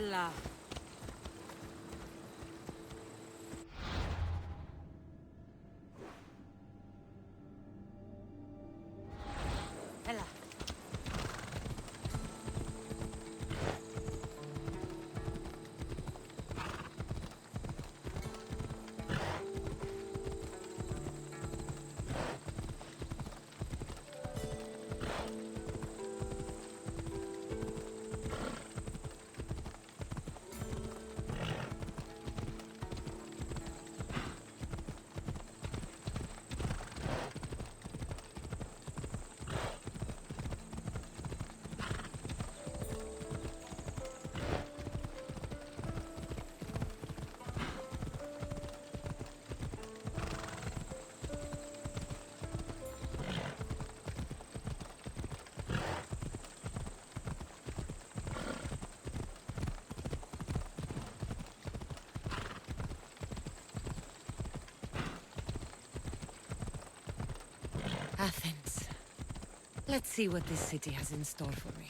Έλα. Έλα. Athens. Let's see what this city has in store for me.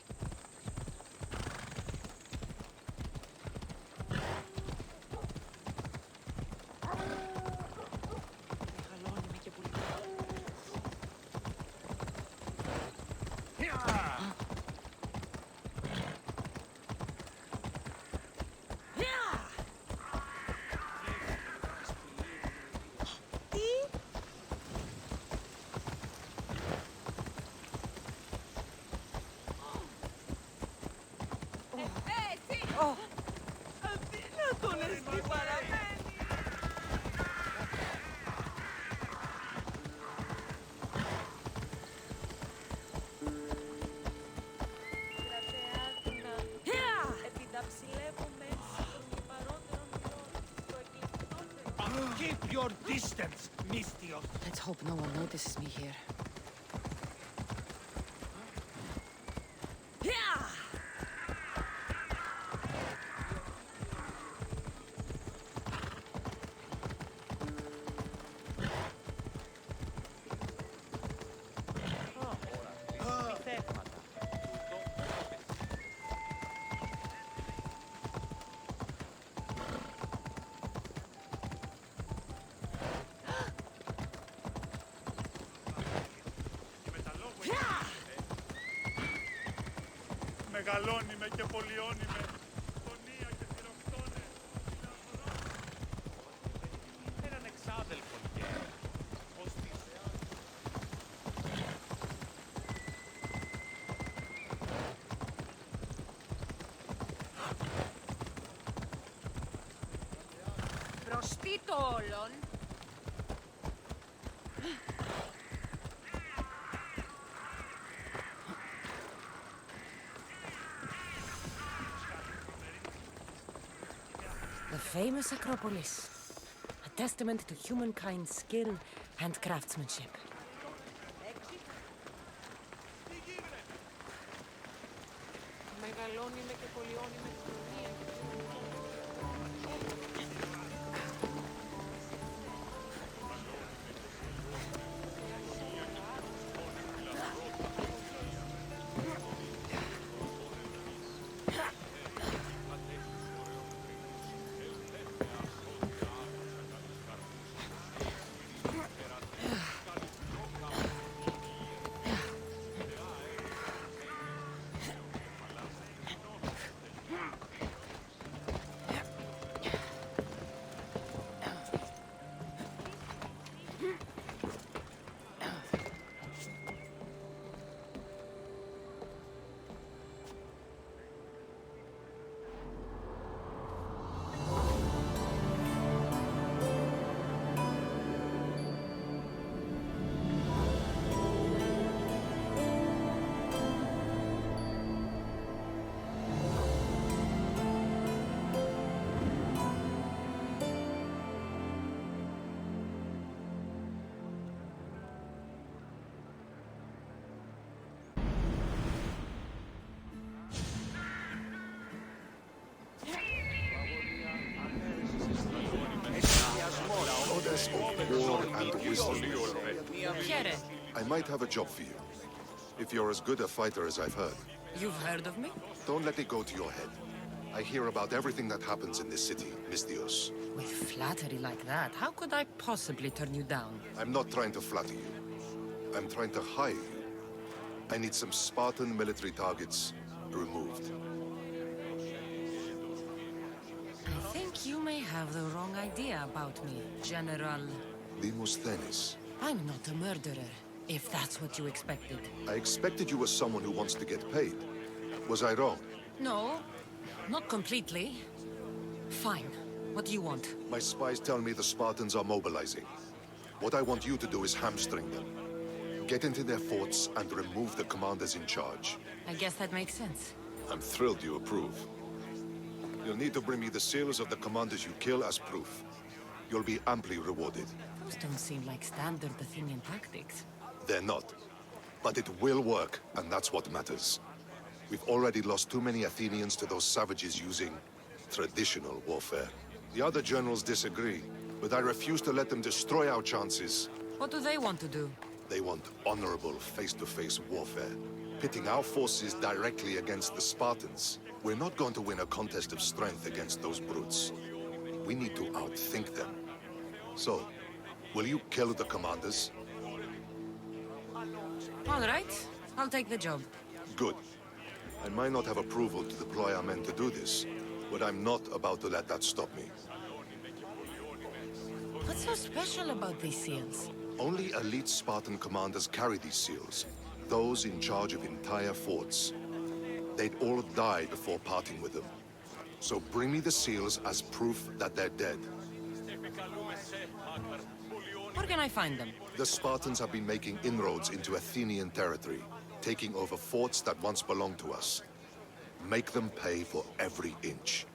Keep your distance, Mystios. Let's hope no one notices me here. Μεγαλώνει με και πολιώνει με. Φωνία και θηροκτώνε. Έναν εξάδελφο και ως Μπροστί το όλον. The famous Acropolis, a testament to humankind's skill and craftsmanship. Μεγαλώνει με και πολιώνει με τη κοινωνία. War and wisdom. Χαίρε. I might have a job for you. If you're as good a fighter as I've heard. You've heard of me? Don't let it go to your head. I hear about everything that happens in this city, Misthios. With flattery like that, how could I possibly turn you down? I'm not trying to flatter you. I'm trying to hire you. I need some Spartan military targets removed. I think you may have the wrong idea about me, General. Demosthenes. I'm not a murderer, if that's what you expected. I expected you as someone who wants to get paid. Was I wrong? No, not completely. Fine. What do you want? My spies tell me the Spartans are mobilizing. What I want you to do is hamstring them. Get into their forts and remove the commanders in charge. I guess that makes sense. I'm thrilled you approve. You'll need to bring me the seals of the commanders you kill as proof. You'll be amply rewarded. Those don't seem like standard Athenian tactics. They're not. But it will work, and that's what matters. We've already lost too many Athenians to those savages using traditional warfare. The other generals disagree, but I refuse to let them destroy our chances. What do they want to do? They want honorable face-to-face warfare, pitting our forces directly against the Spartans. We're not going to win a contest of strength against those brutes. We need to outthink them. So, will you kill the commanders? All right, I'll take the job. Good. I might not have approval to deploy our men to do this, but I'm not about to let that stop me. What's so special about these seals? Only elite Spartan commanders carry these seals, those in charge of entire forts. They'd all die before parting with them. So bring me the seals as proof that they're dead. Where can I find them? The Spartans have been making inroads into Athenian territory, taking over forts that once belonged to us. Make them pay for every inch.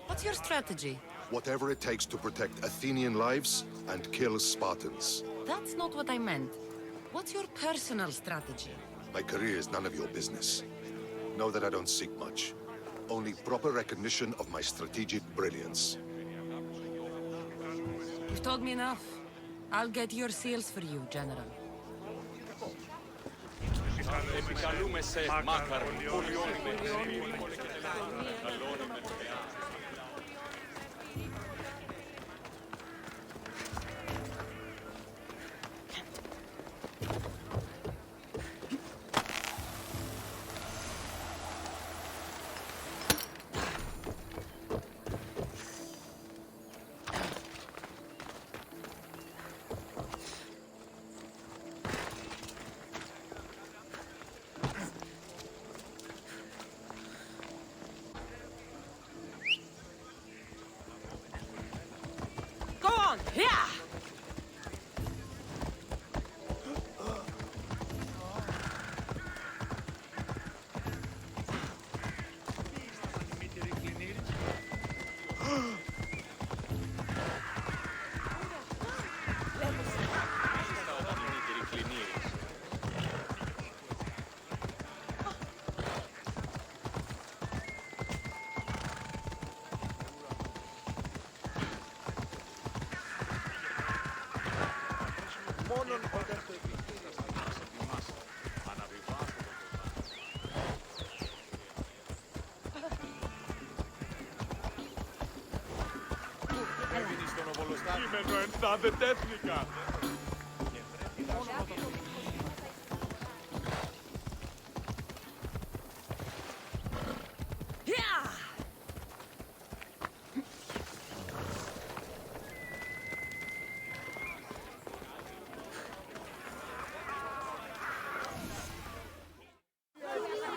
What's your strategy? Whatever it takes to protect Athenian lives and kill Spartans. That's not what I meant. What's your personal strategy? My career is none of your business. Know that I don't seek much. Only proper recognition of my strategic brilliance. You've told me enough. I'll get your seals for you, General. Επικαλούμε σε μάκαρο, πολιόνιμε. Go on! Yeah! Κείμενο ενστάντε τέθνικα.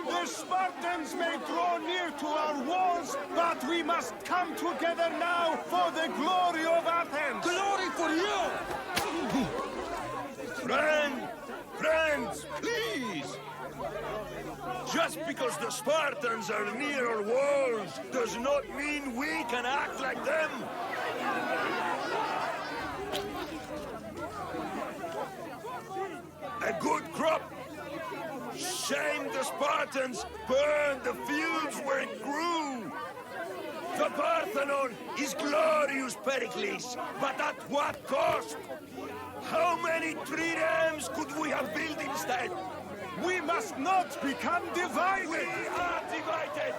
The Spartans may draw near to our walls, but we must come together now for the glory of Athens! Glory for you! Friends, please! Just because the Spartans are near our walls does not mean we can act like them! A good crop! Shame the Spartans burned the fields where it grew! The Parthenon is glorious, Perikles, but at what cost? How many triremes could we have built instead? We must not become divided! We are divided,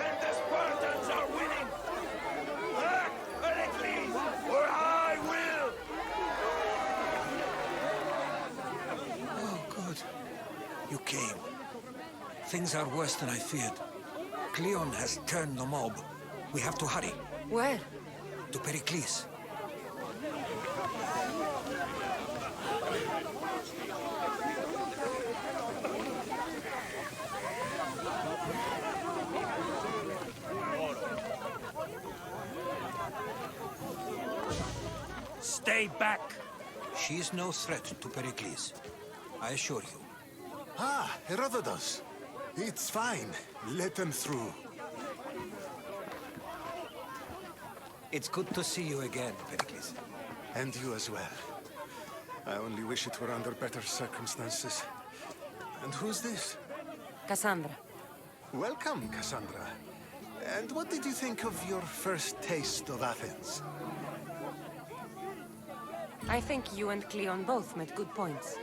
and the Spartans are winning! Act, Perikles, or I will! Oh, good. You came. Things are worse than I feared. Cleon has turned the mob. We have to hurry. Where? To Perikles. Stay back! She is no threat to Perikles. I assure you. Ah, Herodotus. It's fine. Let them through. It's good to see you again, Perikles. And you as well. I only wish it were under better circumstances. And who's this? Kassandra. Welcome, Kassandra. And what did you think of your first taste of Athens? I think you and Cleon both made good points.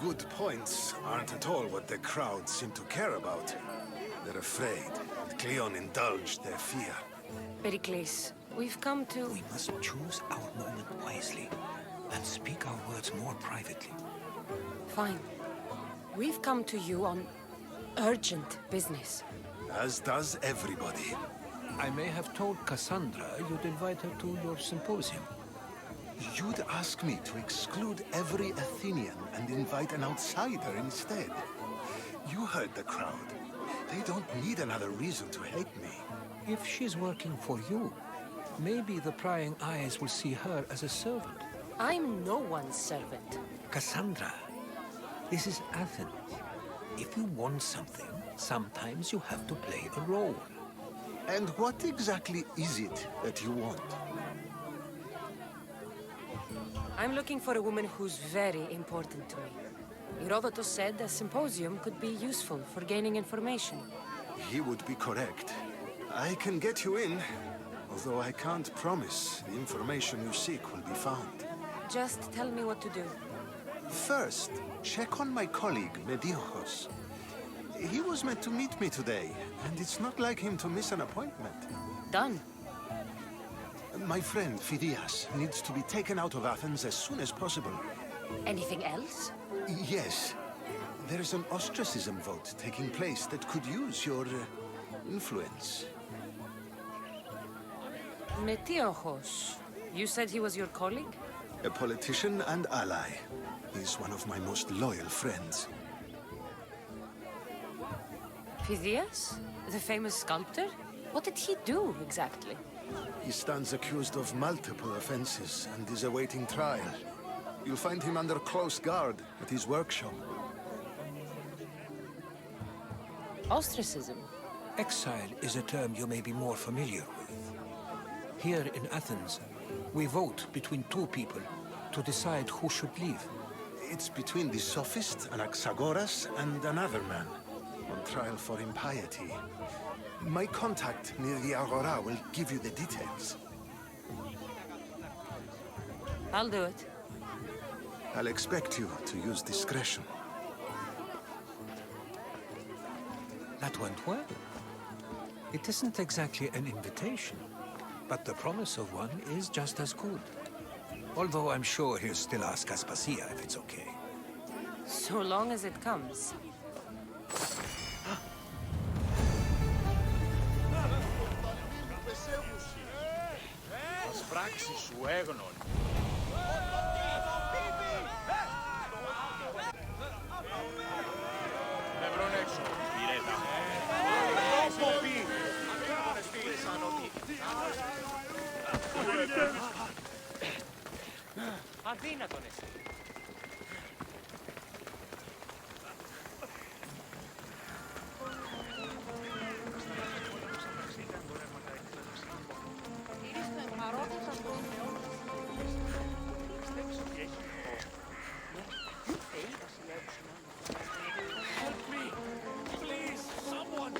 Good points aren't at all what the crowd seem to care about. They're afraid, and Cleon indulged their fear. Perikles, we've come to... We must choose our moment wisely and speak our words more privately. Fine. We've come to you on urgent business. As does everybody. I may have told Kassandra you'd invite her to your symposium. You'd ask me to exclude every Athenian and invite an outsider instead. You heard the crowd. They don't need another reason to hate me. If she's working for you, maybe the prying eyes will see her as a servant. I'm no one's servant. Kassandra, this is Athens. If you want something, sometimes you have to play a role. And what exactly is it that you want? I'm looking for a woman who's very important to me. Herodotus said a symposium could be useful for gaining information. He would be correct. I can get you in, although I can't promise the information you seek will be found. Just tell me what to do. First, check on my colleague, Mediocos. He was meant to meet me today, and it's not like him to miss an appointment. Done. My friend, Phidias, needs to be taken out of Athens as soon as possible. Anything else? Yes. There's an ostracism vote taking place that could use your influence. Metiochos. You said he was your colleague? A politician and ally. He's one of my most loyal friends. Phidias? The famous sculptor? What did he do, exactly? He stands accused of multiple offenses and is awaiting trial. You'll find him under close guard at his workshop. Ostracism? Exile is a term you may be more familiar with. Here in Athens, we vote between two people to decide who should leave. It's between the sophist Anaxagoras and another man, on trial for impiety. My contact near the Agora will give you the details. I'll do it. I'll expect you to use discretion. That went well. It isn't exactly an invitation, but the promise of one is just as good. Although I'm sure he'll still ask Aspasia if it's okay. So long as it comes. Ας πράξει σου έγνον. Με βρουν έξω, πυρέτα. Ποπί. Αδύνατον εσύ. Help me! Please, someone!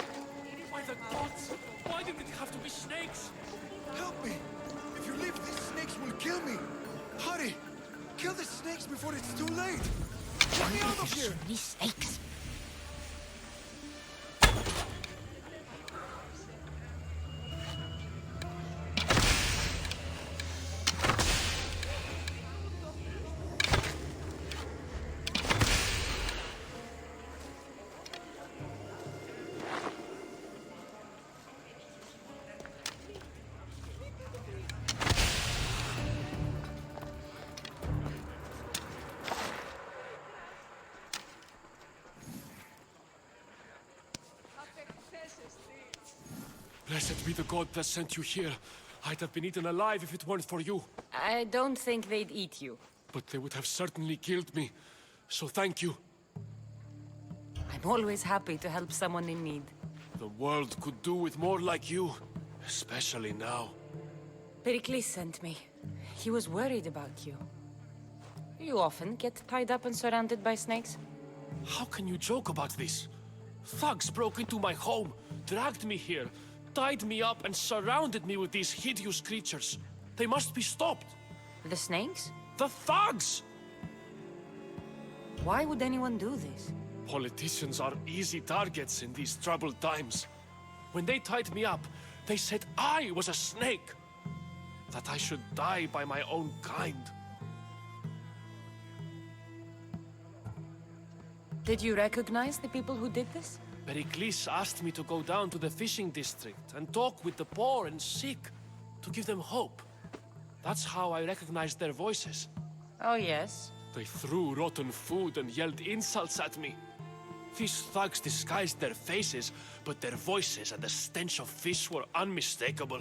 By the gods! Why did it have to be snakes? Help me! If you leave, these snakes will kill me! Hurry! Kill the snakes before it's too late! Get me out of here! These snakes. Blessed be the god that sent you here. I'd have been eaten alive if it weren't for you. I don't think they'd eat you. But they would have certainly killed me. So thank you. I'm always happy to help someone in need. The world could do with more like you. Especially now. Perikles sent me. He was worried about you. You often get tied up and surrounded by snakes? How can you joke about this? Thugs broke into my home, dragged me here, tied me up and surrounded me with these hideous creatures. They must be stopped. The snakes? The thugs! Why would anyone do this? Politicians are easy targets in these troubled times. When they tied me up, they said I was a snake. That I should die by my own kind. Did you recognize the people who did this? Perikles asked me to go down to the fishing district and talk with the poor and sick, to give them hope. That's how I recognized their voices. Oh, yes. They threw rotten food and yelled insults at me. These thugs disguised their faces, but their voices and the stench of fish were unmistakable.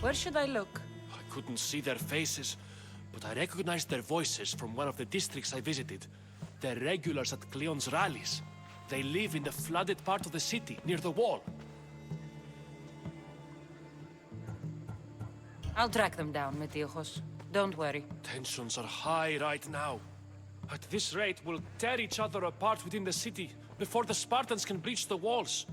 Where should I look? I couldn't see their faces, but I recognized their voices from one of the districts I visited. They're regulars at Cleon's rallies. They live in the flooded part of the city, near the wall. I'll track them down, Metiochos. Don't worry. Tensions are high right now. At this rate, we'll tear each other apart within the city before the Spartans can breach the walls.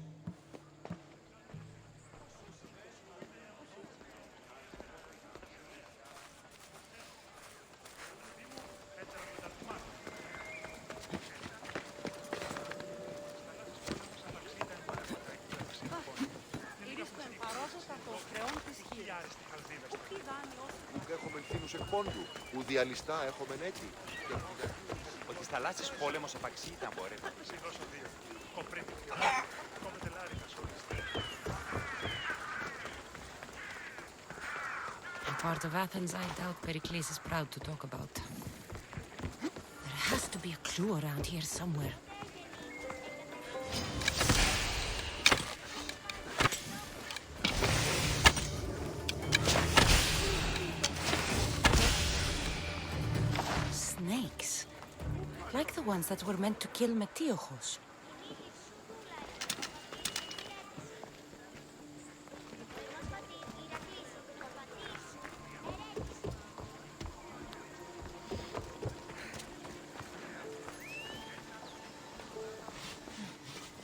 Έχουμε ευθύνους εκπόντου, που διαλυστά έχουμε έτσι. Ότι στα θαλάσσης πόλεμος επαξί ήταν, μπορεί. A part of Athens I doubt Perikles is proud to talk about. There has to be a clue around here somewhere. Snakes. Like the ones that were meant to kill Metiochos.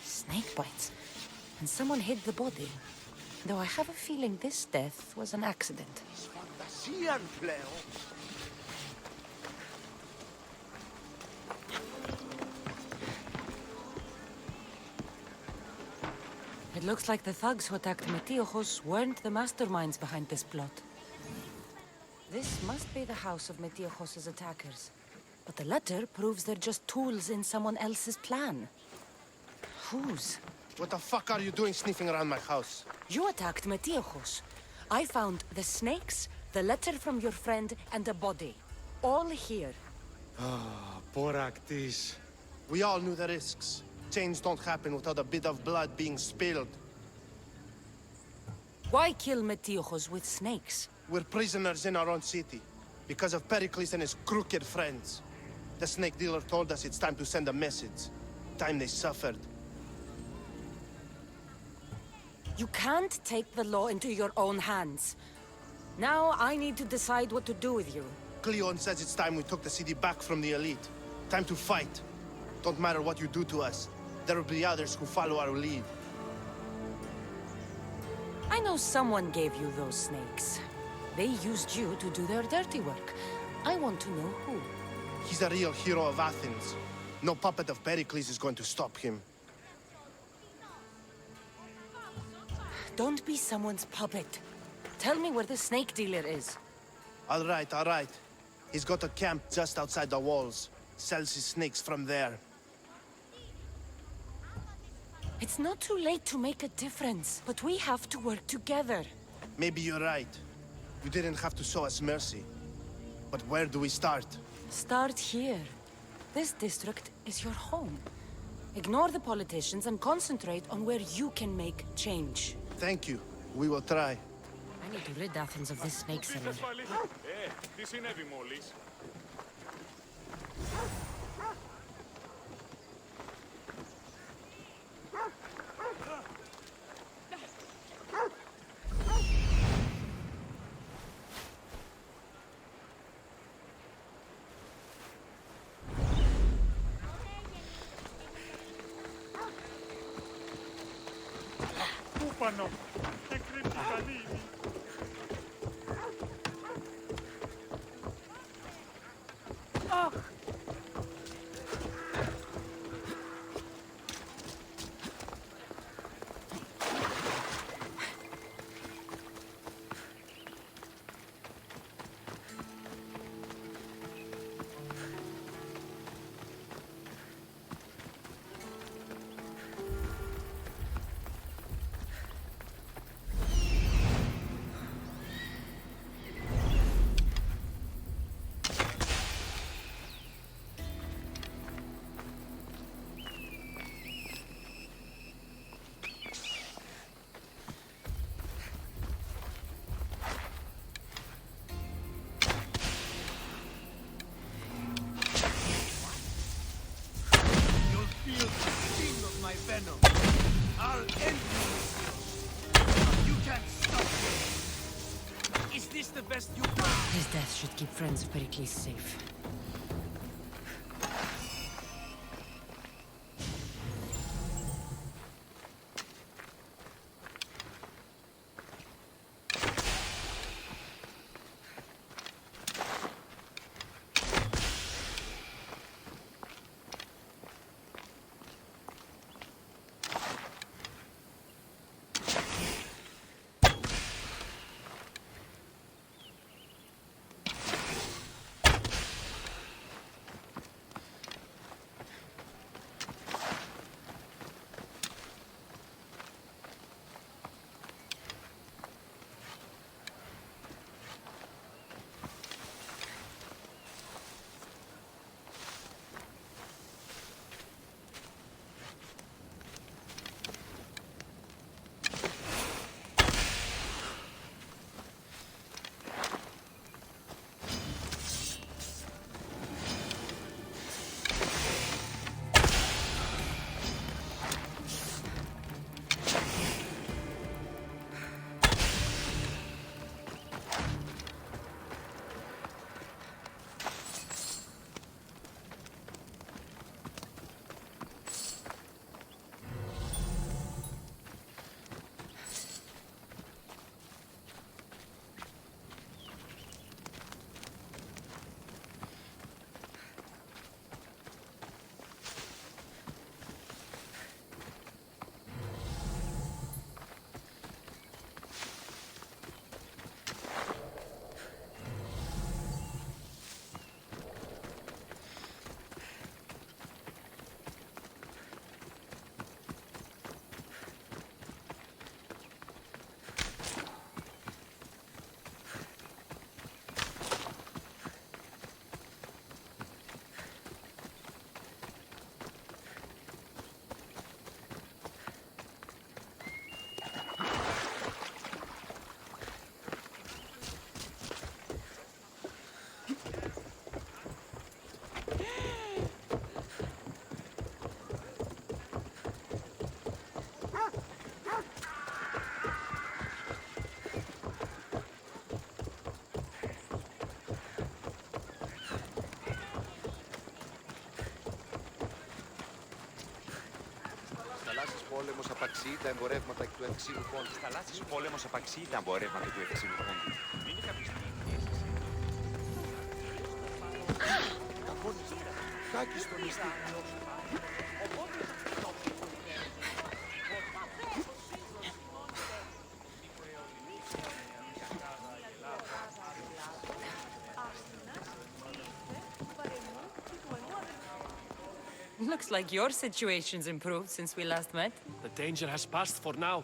Snake bites. And someone hid the body. Though I have a feeling this death was an accident. Φαντασίαν πλέον. It looks like the thugs who attacked Metiochos weren't the masterminds behind this plot. This must be the house of Metiochos' attackers. But the letter proves they're just tools in someone else's plan. Whose? What the fuck are you doing sniffing around my house? You attacked Metiochos. I found the snakes, the letter from your friend, and a body. All here. Perikles. We all knew the risks. Change don't happen without a bit of blood being spilled. Why kill Metiochos with snakes? We're prisoners in our own city. Because of Perikles and his crooked friends. The snake dealer told us it's time to send a message. Time they suffered. You can't take the law into your own hands. Now I need to decide what to do with you. Cleon says it's time we took the city back from the elite. Time to fight. Don't matter what you do to us. There will be others who follow our lead. I know someone gave you those snakes. They used you to do their dirty work. I want to know who. He's a real hero of Athens. No puppet of Perikles is going to stop him. Don't be someone's puppet. Tell me where the snake dealer is. All right, all right. He's got a camp just outside the walls. Sells his snakes from there. It's not too late to make a difference, but we have to work together. Maybe you're right. You didn't have to show us mercy. But where do we start? Start here. This district is your home. Ignore the politicians and concentrate on where you can make change. Thank you. We will try. I need to rid Athens of this snake seller. Τι συνέβη μόλις? Πού πάνω? Και κρύψει καλή. His death should keep friends of Perikles safe. Πόλεμος απαξιεί τα εμπορεύματα εκ του Ευξήνου Πόντου. Θαλάσσιος πόλεμος απαξιεί τα εμπορεύματα του Ευξήνου Πόντου. Είναι κάποιος Κάκιστο νηστή. Looks like your situation's improved since we last met. The danger has passed for now.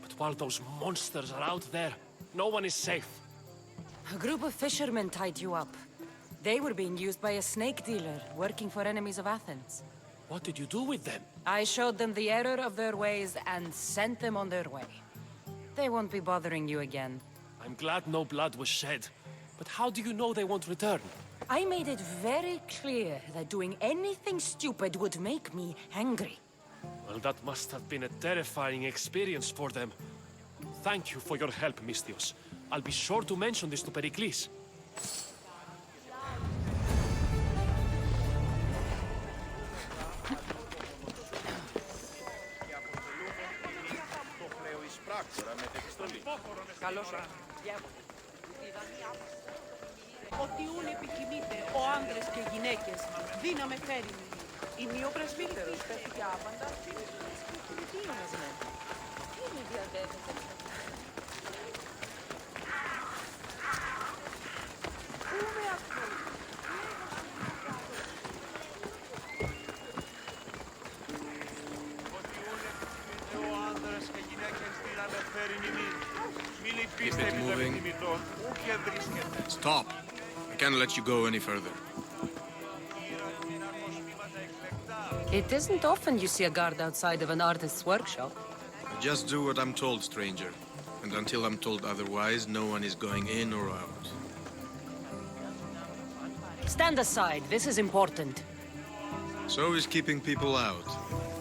But while those monsters are out there, no one is safe. A group of fishermen tied you up. They were being used by a snake dealer, working for enemies of Athens. What did you do with them? I showed them the error of their ways and sent them on their way. They won't be bothering you again. I'm glad no blood was shed. But how do you know they won't return? I made it very clear that doing anything stupid would make me angry. Well, that must have been a terrifying experience for them. Thank you for your help, Misthios. I'll be sure to mention this to Perikles. Ότι ούν επιθυμείτε ο άντρες και γυναίκες, δύναμε φέρει. Η μειοπρεσβύτερος πέφτηκε άπαντα. Keep it moving. Stop. I can't let you go any further. It isn't often you see a guard outside of an artist's workshop. I just do what I'm told, stranger. And until I'm told otherwise, no one is going in or out. Stand aside, this is important. So is keeping people out.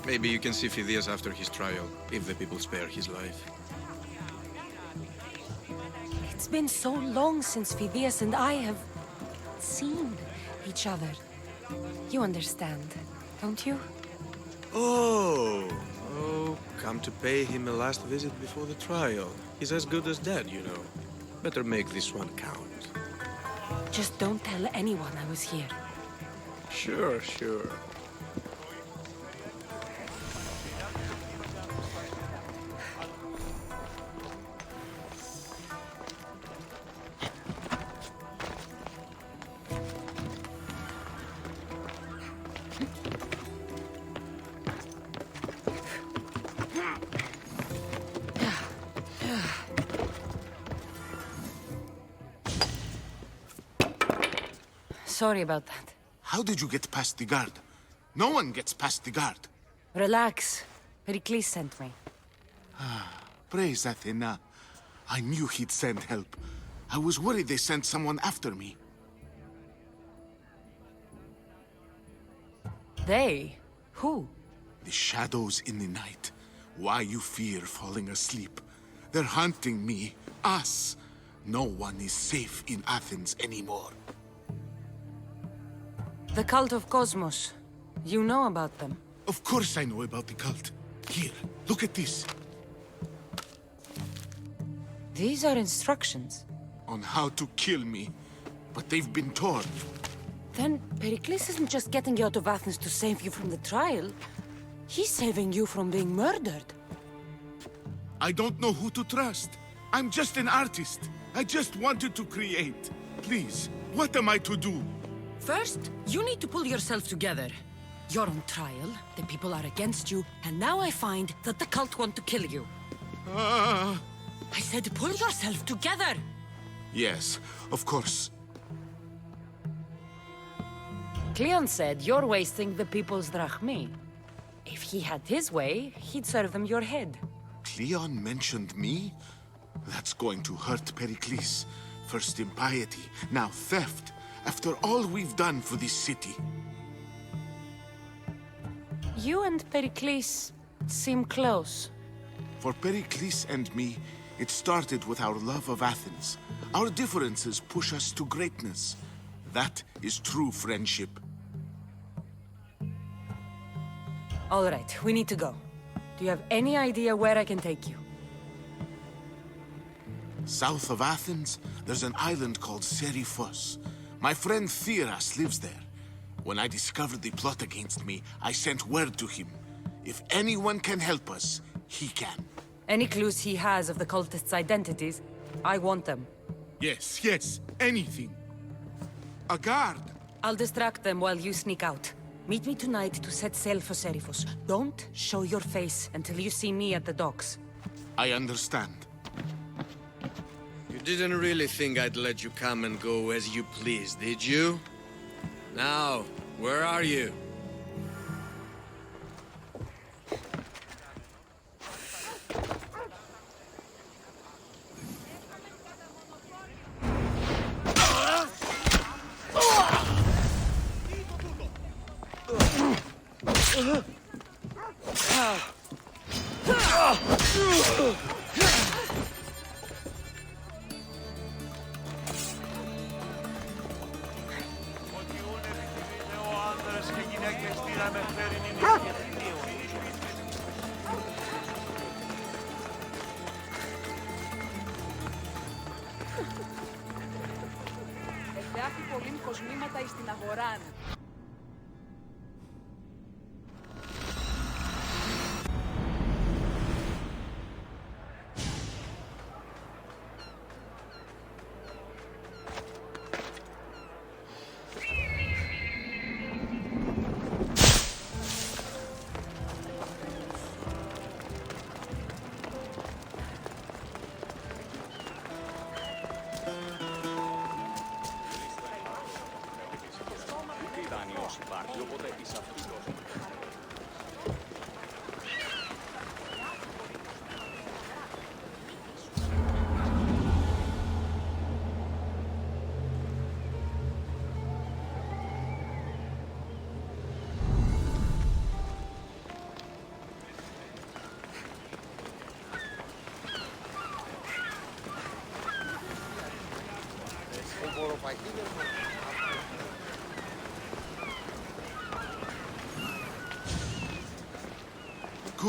Maybe you can see Phidias after his trial, if the people spare his life. It's been so long since Phidias and I have seen each other. You understand, don't you? Oh, come to pay him a last visit before the trial. He's as good as dead, you know. Better make this one count. Just don't tell anyone I was here. Sure, sure. Sorry about that. How did you get past the guard? No one gets past the guard. Relax. Perikles sent me. Praise Athena. I knew he'd send help. I was worried they sent someone after me. They? Who? The shadows in the night. Why you fear falling asleep. They're hunting me. Us. No one is safe in Athens anymore. The cult of Cosmos. You know about them. Of course I know about the cult. Here, look at this. These are instructions. On how to kill me. But they've been torn. Then Perikles isn't just getting you out of Athens to save you from the trial. He's saving you from being murdered. I don't know who to trust. I'm just an artist. I just wanted to create. Please, what am I to do? First, you need to pull yourself together. You're on trial, the people are against you, and now I find that the cult want to kill you. I said pull yourself together! Yes, of course. Cleon said you're wasting the people's drachmi. If he had his way, he'd serve them your head. Cleon mentioned me? That's going to hurt Perikles. First impiety, now theft. After all we've done for this city. You and Perikles seem close. For Perikles and me, it started with our love of Athens. Our differences push us to greatness. That is true friendship. All right, we need to go. Do you have any idea where I can take you? South of Athens, there's an island called Serifos. My friend Phidias lives there. When I discovered the plot against me, I sent word to him. If anyone can help us, he can. Any clues he has of the cultists' identities, I want them. Yes, yes, anything. A guard! I'll distract them while you sneak out. Meet me tonight to set sail for Seriphos. Don't show your face until you see me at the docks. I understand. You didn't really think I'd let you come and go as you please, did you? Now, where are you? Εγγράφει πολύ κοσμήματα εις την αγορά.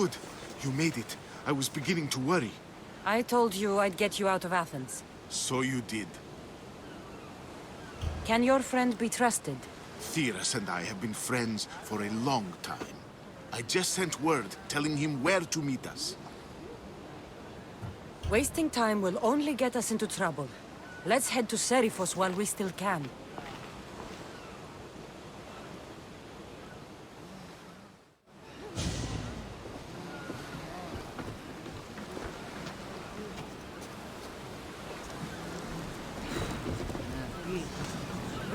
Good. You made it. I was beginning to worry. I told you I'd get you out of Athens. So you did. Can your friend be trusted? Phidias and I have been friends for a long time. I just sent word telling him where to meet us. Wasting time will only get us into trouble. Let's head to Seriphos while we still can.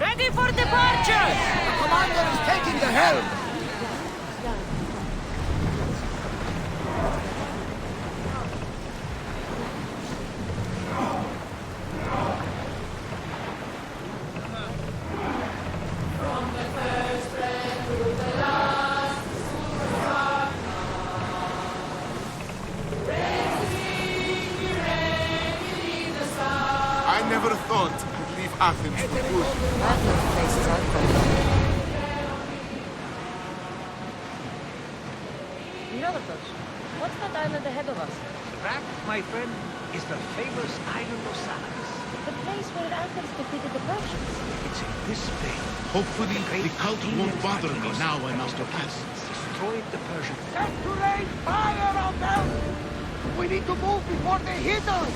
Ready for departure! The commander is taking the helm! I never thought I'd leave Athens for good. Athens places are cold. Herodotus, what's that island ahead of us? That, my friend, is the famous island of Salamis. The place where Athens defeated the Persians. It's in this bay. Hopefully, the cult won't bother me now I must have passed. Destroyed the Persians. Set to rain fire on them! We need to move before they hit us!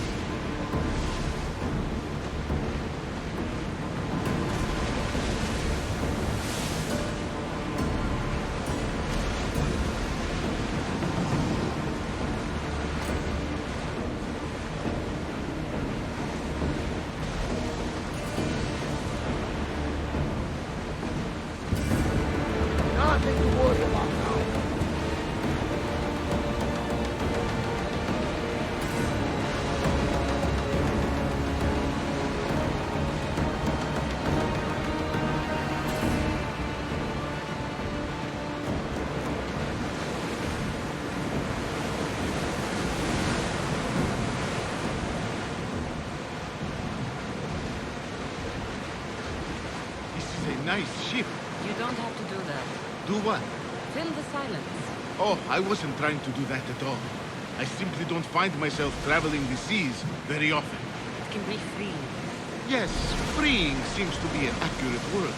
Nothing to worry about now. This is a nice ship. You don't have to do that. Do what? Fill the silence. Oh, I wasn't trying to do that at all. I simply don't find myself traveling the seas very often. It can be freeing. Yes, freeing seems to be an accurate word.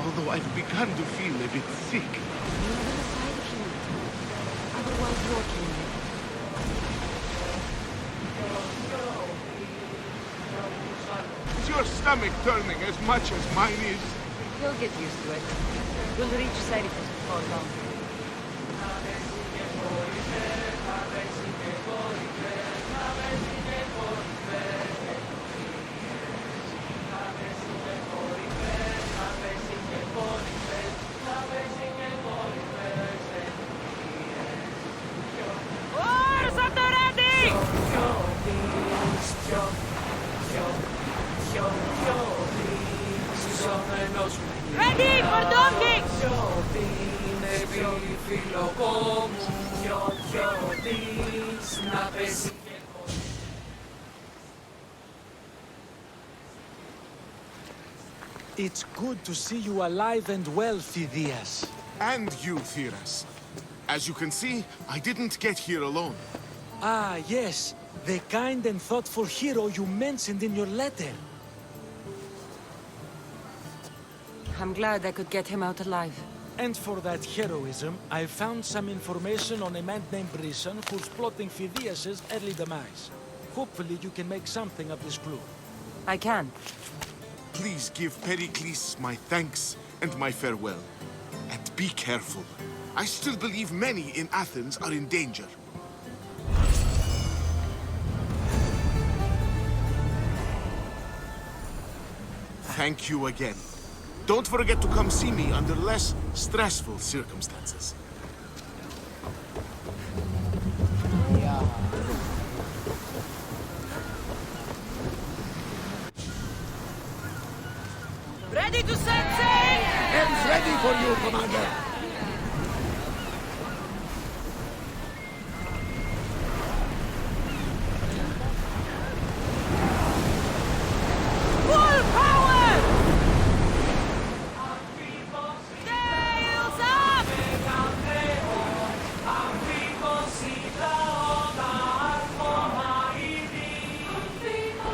Although I've begun to feel a bit sick. Otherwise, you're killing me. Is your stomach turning as much as mine is? You'll get used to it. We'll reach Perikles before long. Oars at the ready! Ready for docking! It's good to see you alive and well, Phidias. And you, Phidias. As you can see, I didn't get here alone. Ah, yes. The kind and thoughtful hero you mentioned in your letter. I'm glad I could get him out alive. And for that heroism, I found some information on a man named Brisson who's plotting Phidias' early demise. Hopefully you can make something of this clue. I can. Please give Perikles my thanks and my farewell. And be careful. I still believe many in Athens are in danger. Thank you again. Don't forget to come see me under less stressful circumstances. Ready to set sail! Ends ready for you, Commander. Full power! Sails up!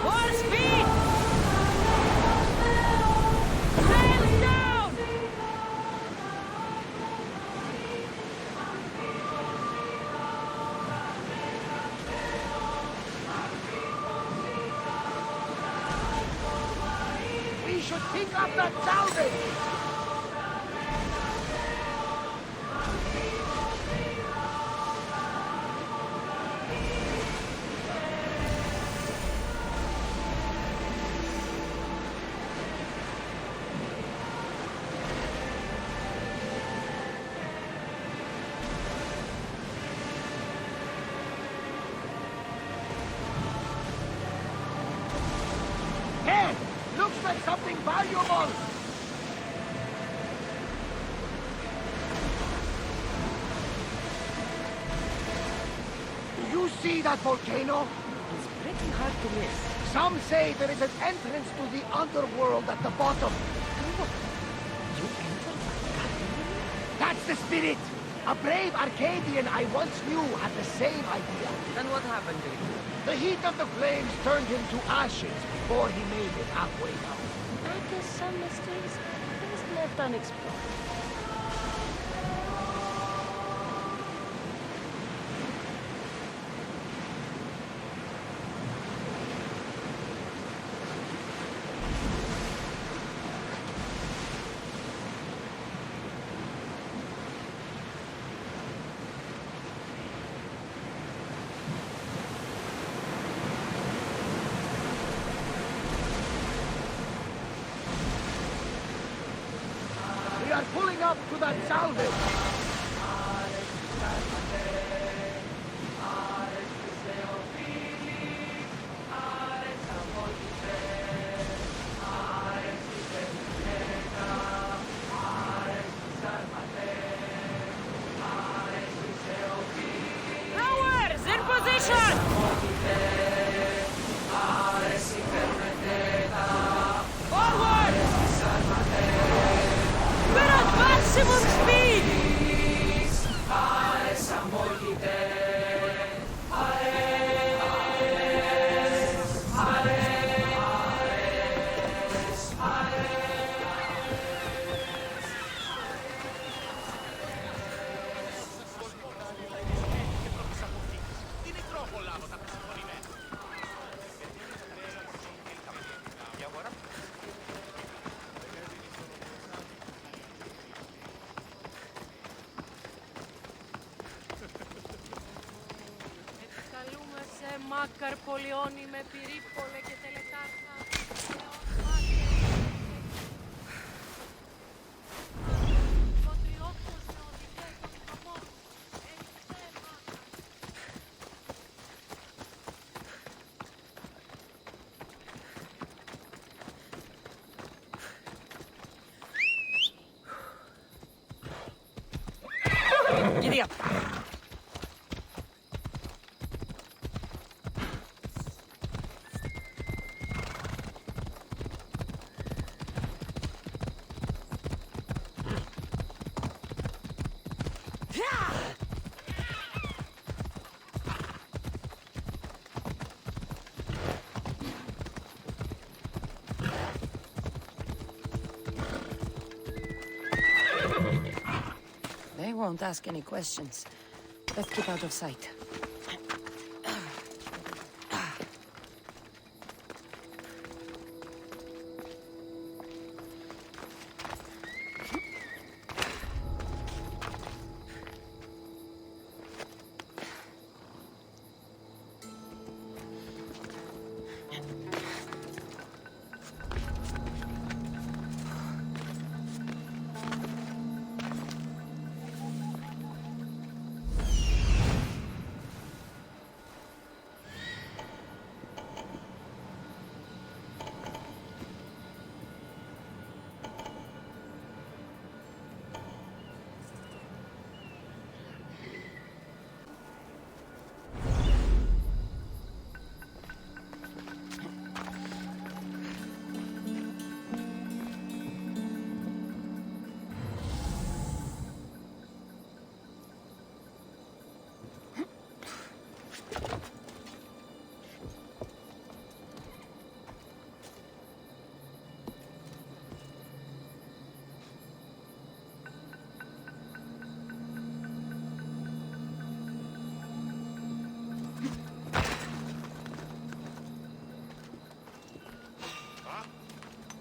More speed! Sails down! We should pick up that salvage! Hey! Looks like something valuable! Do you see that volcano? It's pretty hard to miss. Some say there is an entrance to the underworld at the bottom. You enter That's the spirit! A brave Arcadian I once knew had the same idea. Then what happened to you? The heat of the flames turned him to ashes before he made it halfway down. After some mysteries, things left unexplored. We are pulling up to that salvage. Rowers, in position! Forward! We're at maximum speed! Μάκαρ πολιώνει με πυρήπολε και τελετάρχα. Βοτριόχος με οδηγέ των χαμών. Ευχέ Μάκαρ. Giddy up. They won't ask any questions. Let's keep out of sight.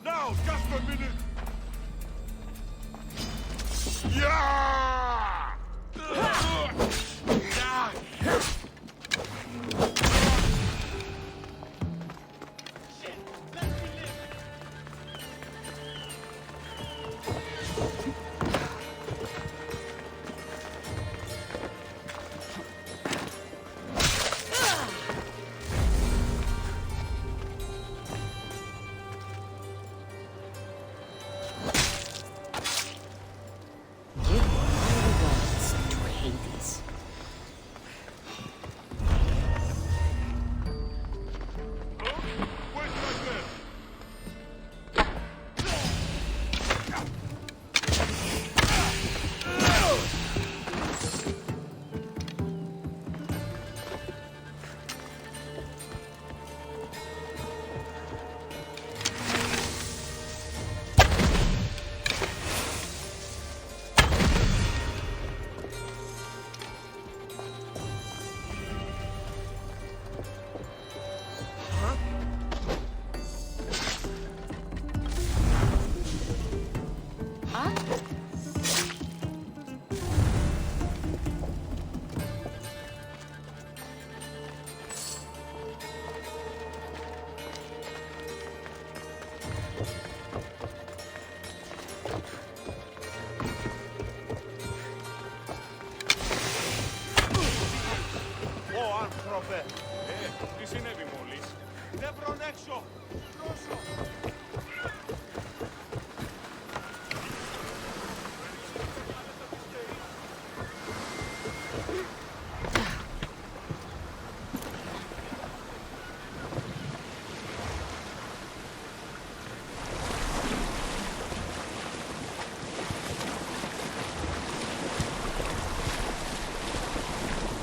Now, just a minute! Yeah! Τι συνέβη μόλις? Νεύρον έξω! Πρόσω!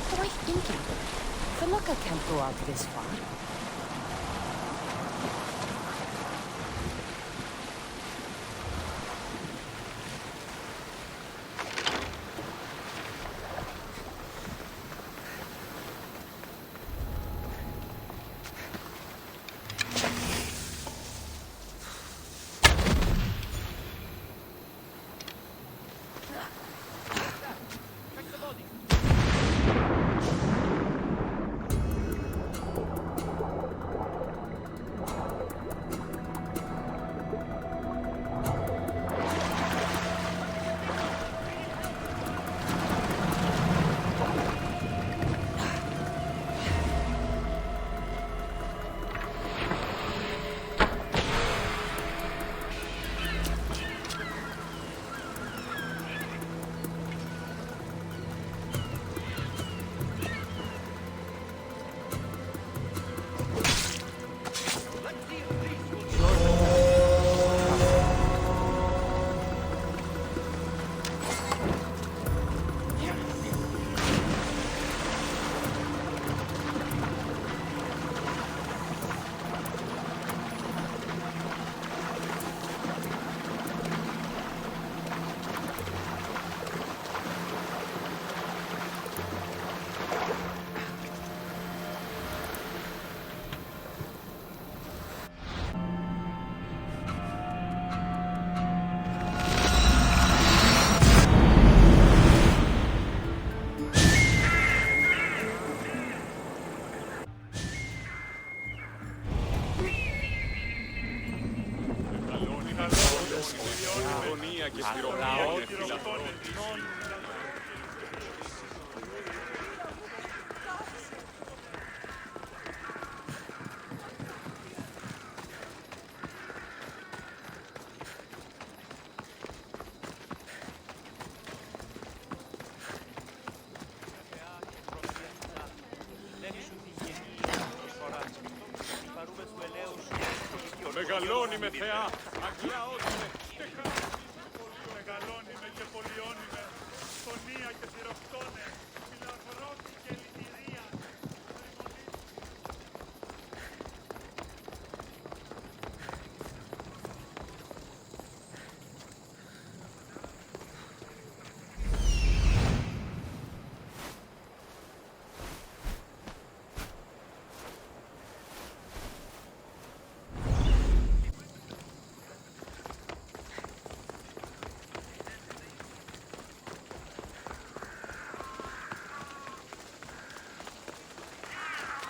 What am I thinking? Philocca can't go out this far. και στηροκτώνες. Μεγαλώνει με θεά, αγιάωσε και μεγαλώνει με και πολιώνει με, στονία και θηροκτώνε, φιλαθρώτη και λυτηρία.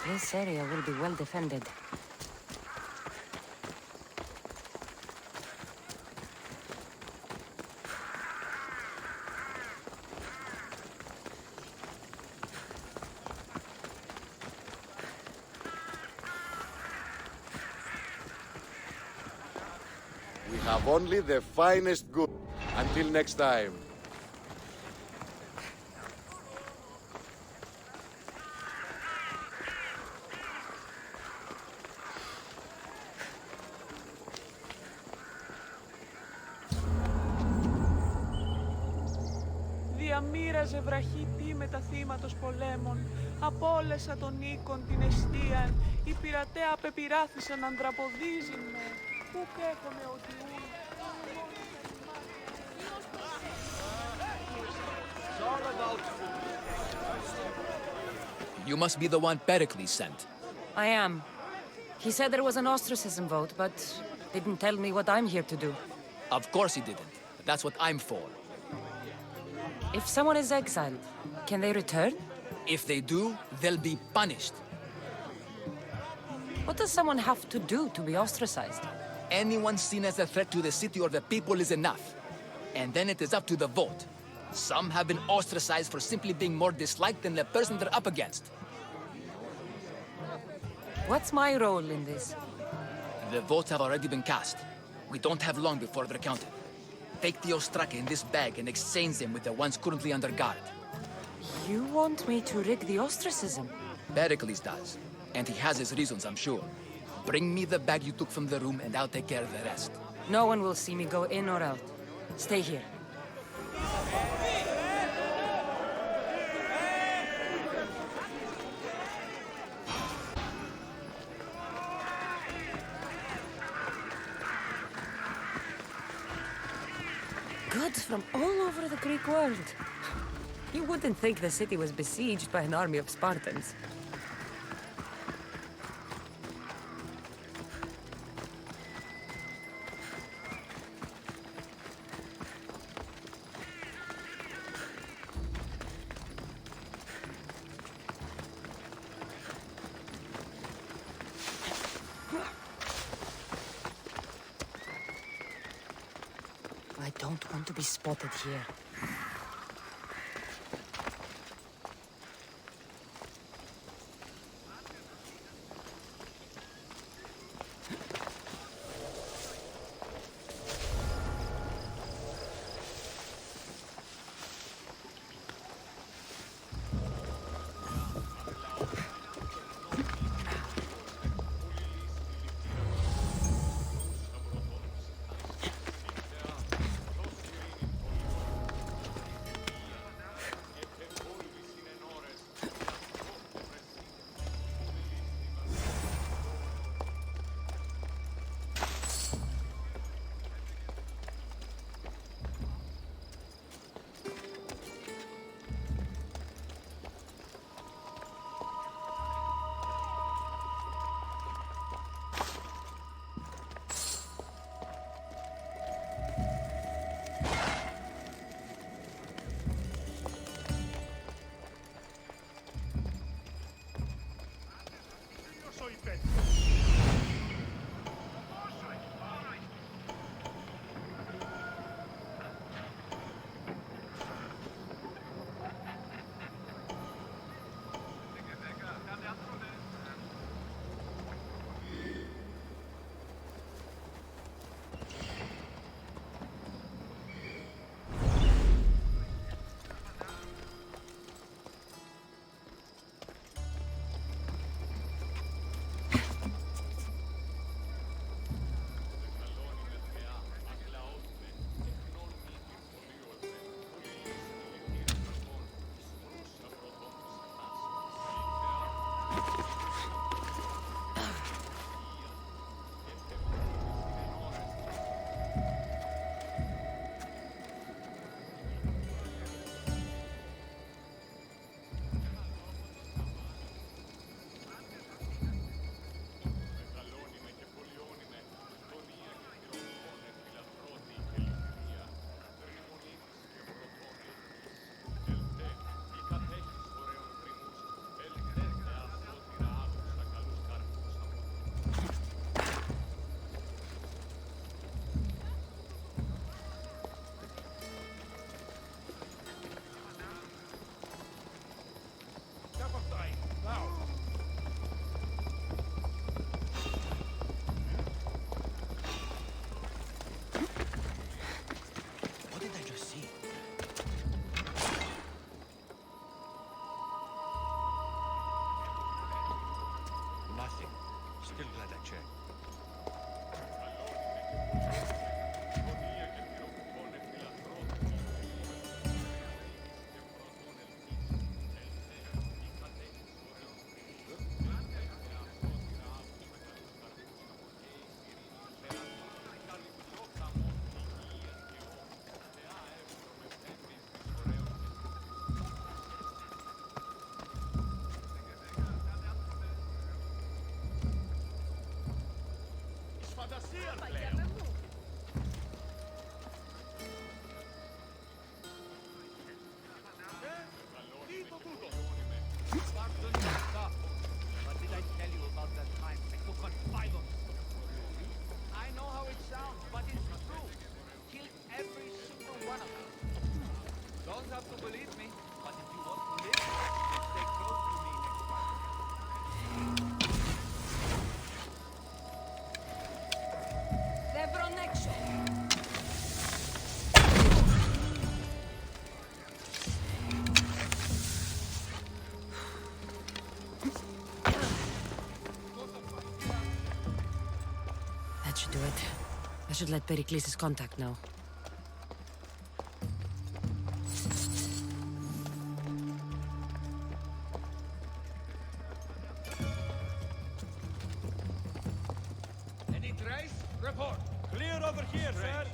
This area will be well defended. We have only the finest goods. Until next time. Διαμοίραζε βραχή με τα θύματος πολέμων, απόλεσα τον οίκον την εστίαν, οι πειρατέα απεπειράθησαν ανδραποδίζειν με, ουκ έχομαι ότι ούν. You must be the one Perikles sent. I am. He said there was an ostracism vote, but didn't tell me what I'm here to do. Of course he didn't. That's what I'm for. If someone is exiled, can they return? If they do, they'll be punished. What does someone have to do to be ostracized? Anyone seen as a threat to the city or the people is enough. And then it is up to the vote. Some have been ostracized for simply being more disliked than the person they're up against. What's my role in this? The votes have already been cast. We don't have long before they're counted. Take the ostraka in this bag and exchange them with the ones currently under guard. You want me to rig the ostracism? Perikles does. And he has his reasons, I'm sure. Bring me the bag you took from the room and I'll take care of the rest. No one will see me go in or out. Stay here. Goods from all over the Greek world. You wouldn't think the city was besieged by an army of Spartans. I don't want to be spotted here. What did I tell you about that time I took on 5 of them? I know how it sounds, but it's true. Killed every single one of them. Don't have to believe me, but if you want to live, stay close to me next time. That should do it. I should let Perikles' contact know. Any trace? Report. Clear over here, sir.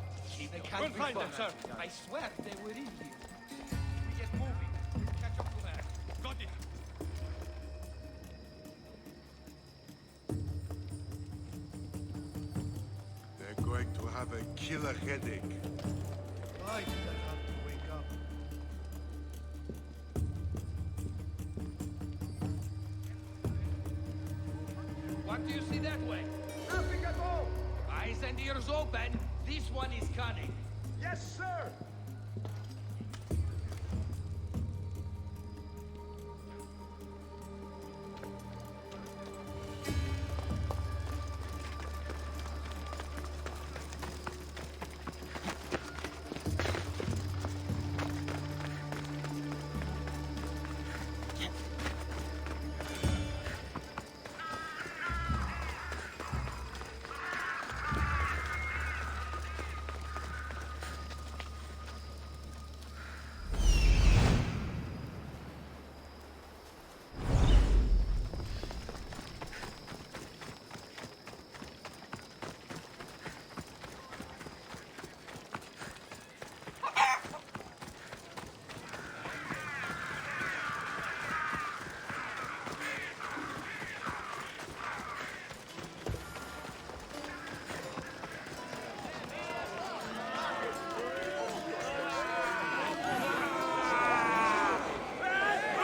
They can't We'll be find them, far. sir. I swear they were in here. We get moving. We'll catch up to that. Got it. They're going to have a killer headache. Why did I have to wake up? What do you see that way? Nothing at all. Eyes and ears open. This one is cunning. Yes, sir!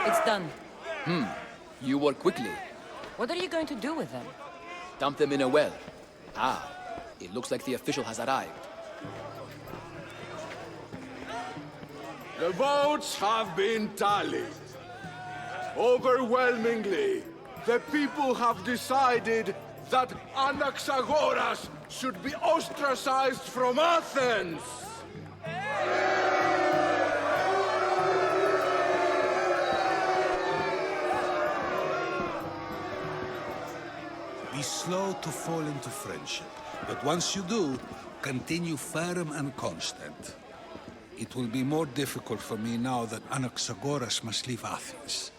It's done. You work quickly. What are you going to do with them? Dump them in a well. Ah, it looks like the official has arrived. The votes have been tallied. Overwhelmingly, the people have decided that Anaxagoras should be ostracized from Athens! Be slow to fall into friendship, but once you do, continue firm and constant. It will be more difficult for me now that Anaxagoras must leave Athens.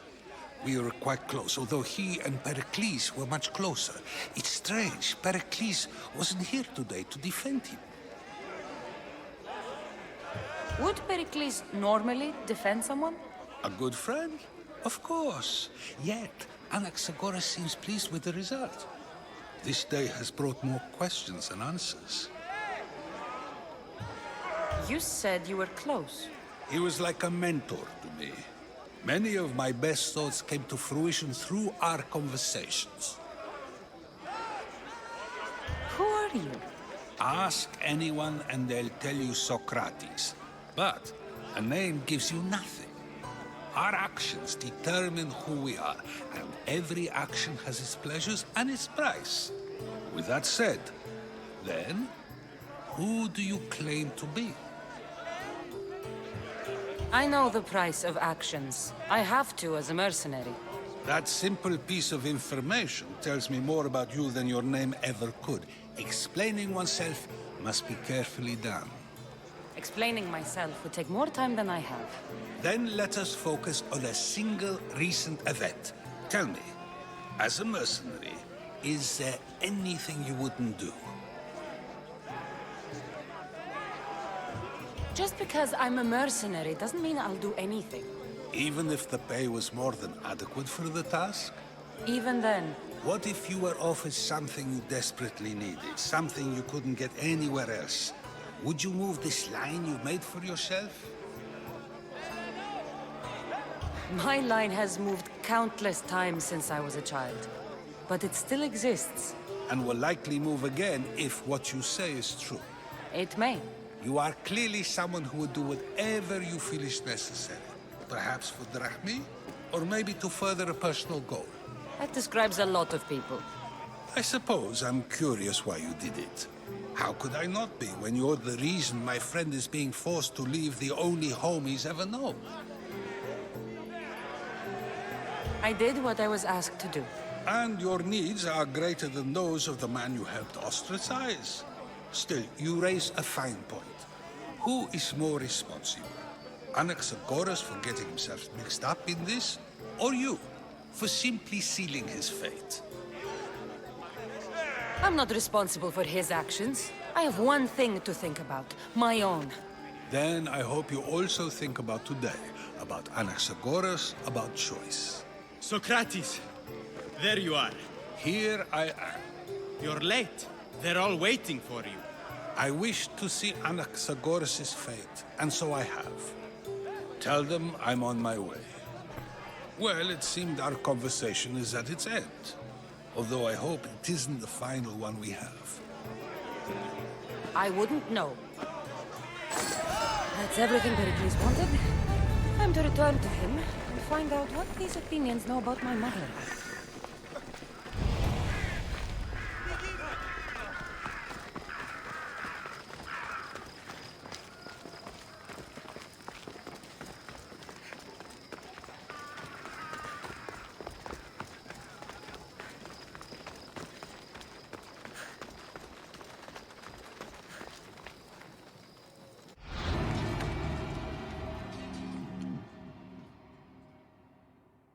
We were quite close, although he and Perikles were much closer. It's strange, Perikles wasn't here today to defend him. Would Perikles normally defend someone? A good friend? Of course. Yet, Anaxagoras seems pleased with the result. This day has brought more questions than answers. You said you were close. He was like a mentor to me. Many of my best thoughts came to fruition through our conversations. Who are you? Ask anyone and they'll tell you Socrates. But a name gives you nothing. Our actions determine who we are, and every action has its pleasures and its price. With that said, then, who do you claim to be? I know the price of actions. I have to as a mercenary. That simple piece of information tells me more about you than your name ever could. Explaining oneself must be carefully done. Explaining myself would take more time than I have. Then let us focus on a single recent event. Tell me, as a mercenary, is there anything you wouldn't do? Just because I'm a mercenary doesn't mean I'll do anything. Even if the pay was more than adequate for the task? Even then, What if you were offered something you desperately needed, something you couldn't get anywhere else? Would you move this line you've made for yourself? My line has moved countless times since I was a child, but it still exists. And will likely move again if what you say is true. It may. You are clearly someone who would do whatever you feel is necessary. Perhaps for drachmi, or maybe to further a personal goal. That describes a lot of people. I suppose I'm curious why you did it. How could I not be when you're the reason my friend is being forced to leave the only home he's ever known? I did what I was asked to do. And your needs are greater than those of the man you helped ostracize. Still, you raise a fine point. Who is more responsible? Anaxagoras for getting himself mixed up in this? Or you, for simply sealing his fate? I'm not responsible for his actions. I have one thing to think about, my own. Then I hope you also think about today, about Anaxagoras, about choice. Socrates, there you are. Here I am. You're late. They're all waiting for you. I wish to see Anaxagoras' fate, and so I have. Tell them I'm on my way. Well, it seemed our conversation is at its end. Although I hope it isn't the final one we have. I wouldn't know. That's everything Perikles wanted. Time to return to him and find out what these Athenians know about my mother.